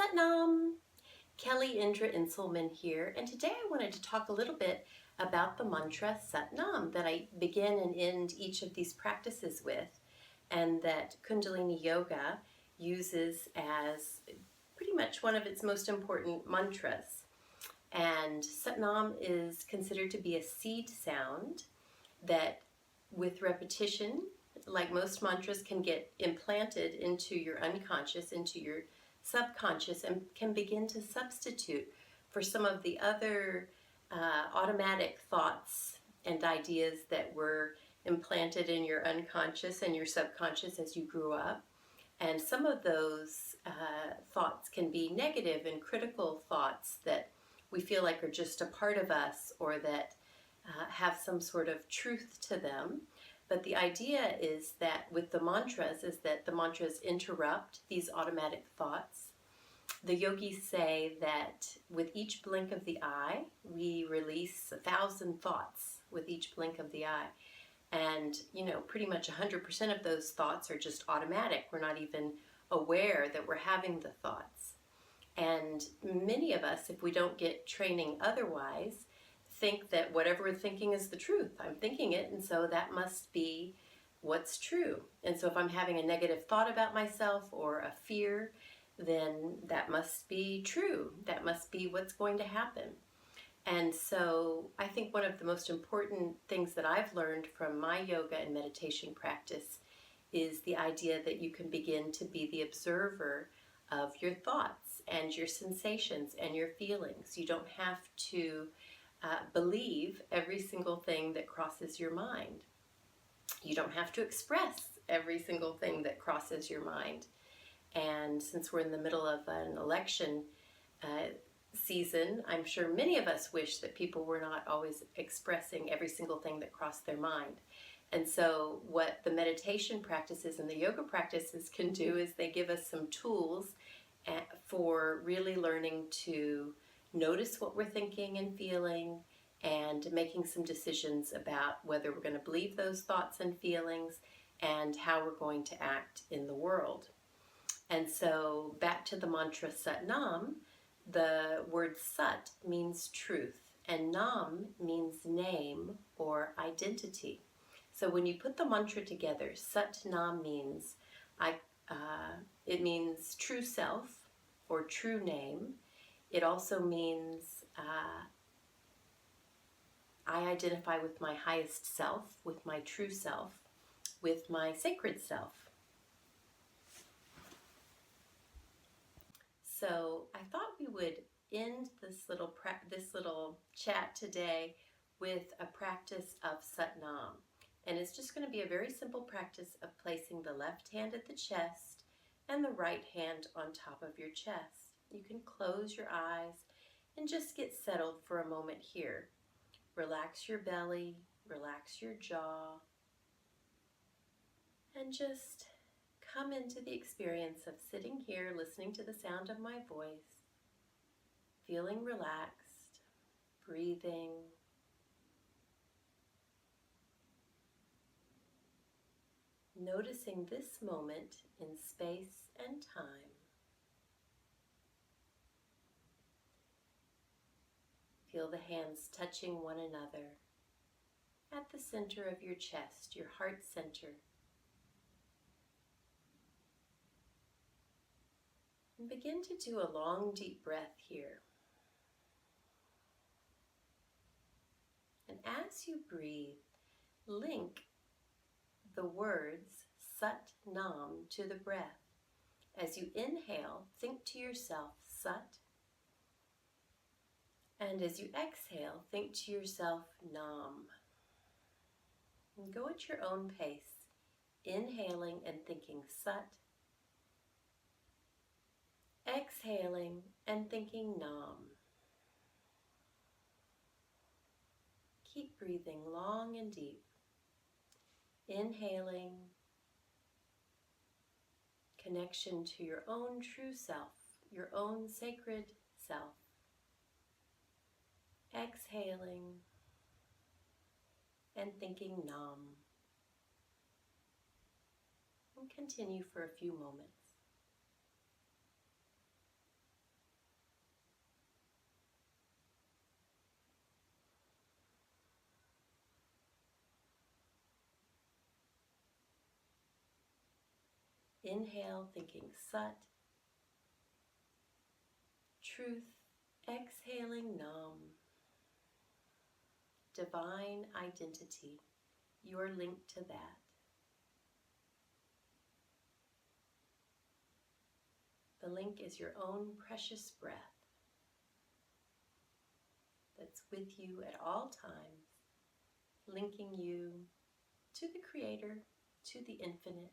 Satnam! Kelly Indra Inselman here, and today I wanted to talk a little bit about the mantra Satnam that I begin and end each of these practices with, and that Kundalini Yoga uses as pretty much one of its most important mantras. And Satnam is considered to be a seed sound that, with repetition, like most mantras, can get implanted into your unconscious, into your subconscious, and can begin to substitute for some of the other automatic thoughts and ideas that were implanted in your unconscious and your subconscious as you grew up. And some of those thoughts can be negative and critical thoughts that we feel like are just a part of us, or that have some sort of truth to them. But the idea is that with the mantras is that the mantras interrupt these automatic thoughts. The yogis say that with each blink of the eye, we release 1,000 thoughts with each blink of the eye. And, pretty much 100% of those thoughts are just automatic. We're not even aware that we're having the thoughts. And many of us, if we don't get training otherwise, think that whatever we're thinking is the truth. I'm thinking it, and so that must be what's true. And so if I'm having a negative thought about myself or a fear, then that must be true. That must be what's going to happen. And so I think one of the most important things that I've learned from my yoga and meditation practice is the idea that you can begin to be the observer of your thoughts and your sensations and your feelings. You don't have to believe every single thing that crosses your mind. You don't have to express every single thing that crosses your mind. And since we're in the middle of an election season, I'm sure many of us wish that people were not always expressing every single thing that crossed their mind. And so what the meditation practices and the yoga practices can do is they give us some tools for really learning to notice what we're thinking and feeling, and making some decisions about whether we're going to believe those thoughts and feelings and how we're going to act in the world. And so back to the mantra Satnam, the word Sat means truth, and Nam means name or identity. So when you put the mantra together, Satnam means it means true self or true name. It also means I identify with my highest self, with my true self, with my sacred self. So I thought we would end this little chat today with a practice of Satnam. And it's just going to be a very simple practice of placing the left hand at the chest and the right hand on top of your chest. You can close your eyes and just get settled for a moment here. Relax your belly, relax your jaw, and just come into the experience of sitting here listening to the sound of my voice, feeling relaxed, breathing, noticing this moment in space and time. Feel the hands touching one another at the center of your chest, your heart center. And begin to do a long, deep breath here. And as you breathe, link the words Sat Nam to the breath. As you inhale, think to yourself, Sat. And as you exhale, think to yourself, Nam. And go at your own pace, inhaling and thinking Sat, exhaling and thinking Nam. Keep breathing long and deep. Inhaling, connection to your own true self, your own sacred self. Exhaling and thinking Nam. And continue for a few moments. Inhale, thinking Sat. Truth. Exhaling Nam. Divine identity. You're linked to that. The link is your own precious breath that's with you at all times, linking you to the Creator, to the infinite,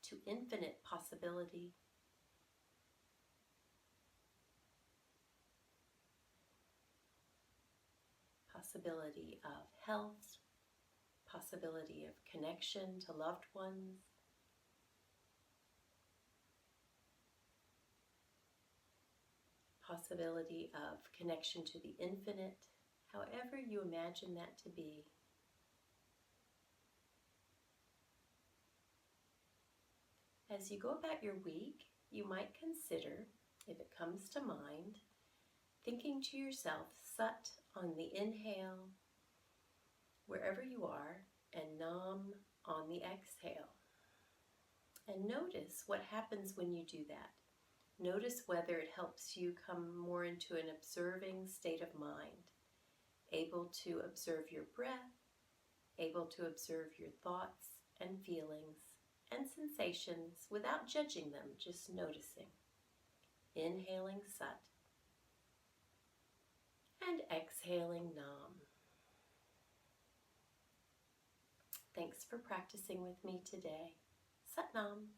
to infinite possibility. Possibility of health, possibility of connection to loved ones, possibility of connection to the infinite, however you imagine that to be. As you go about your week, you might consider, if it comes to mind, thinking to yourself, Sat on the inhale, wherever you are, and Nam on the exhale. And notice what happens when you do that. Notice whether it helps you come more into an observing state of mind, able to observe your breath, able to observe your thoughts and feelings and sensations without judging them, just noticing. Inhaling Sat and exhaling Nam. Thanks for practicing with me today. Sat Nam.